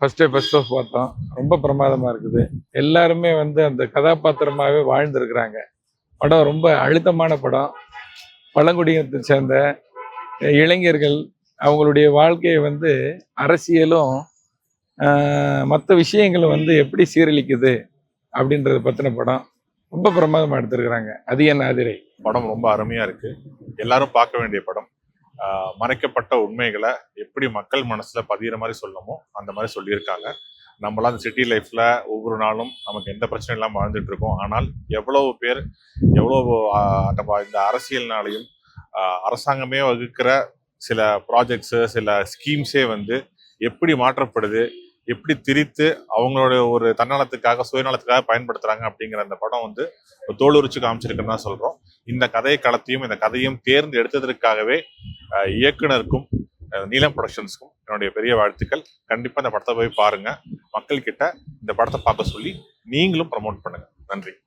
First of பார்த்தோம். ரொம்ப பிரமாதமா இருக்குது. எல்லாருமே வந்து அந்த கதாபாத்திரமாவே வாழ்ந்திருக்கிறாங்க. படம் ரொம்ப அழுத்தமான படம். பழங்குடியினத்தை சேர்ந்த இளைஞர்கள் அவங்களுடைய வாழ்க்கையை வந்து அரசியலும் மற்ற விஷயங்களும் வந்து எப்படி சீரழிக்குது அப்படின்றத பற்றின படம். ரொம்ப பிரமாதமாக எடுத்திருக்கிறாங்க. அது என் ஆதிரை. படம் ரொம்ப அருமையா இருக்கு. எல்லாரும் பார்க்க வேண்டிய படம். மறைக்கப்பட்ட உண்மைகளை எப்படி மக்கள் மனசுல பதிகிற மாதிரி சொல்லணுமோ அந்த மாதிரி சொல்லியிருக்காங்க. நம்மளாம் அந்த சிட்டி லைஃப்ல ஒவ்வொரு நாளும் நமக்கு எந்த பிரச்சனையும் இல்லாமல் வாழ்ந்துட்டு இருக்கோம். ஆனால் எவ்வளவு பேர் எவ்வளவு நம்ம இந்த அரசியல்னாலையும் அரசாங்கமே வகுக்கிற சில ப்ராஜெக்ட்ஸு சில ஸ்கீம்ஸே வந்து எப்படி மாற்றப்படுது, எப்படி திரித்து அவங்களோட ஒரு தன்னலத்துக்காக சுயநலத்துக்காக பயன்படுத்துறாங்க அப்படிங்கிற அந்த படம் வந்து தோலுரிச்சு காமிச்சிருக்குன்னு தான் சொல்றோம். இந்த கதையை களத்தையும் இந்த கதையும் தேர்ந்து எடுத்ததற்காகவே இயக்குனருக்கும் நீலம் ப்ரொடக்ஷன்ஸ்க்கும் என்னுடைய பெரிய வாழ்த்துக்கள். கண்டிப்பா இந்த படத்தை போய் பாருங்க. மக்கள் கிட்ட இந்த படத்தை பார்க்க சொல்லி நீங்களும் ப்ரமோட் பண்ணுங்க. நன்றி.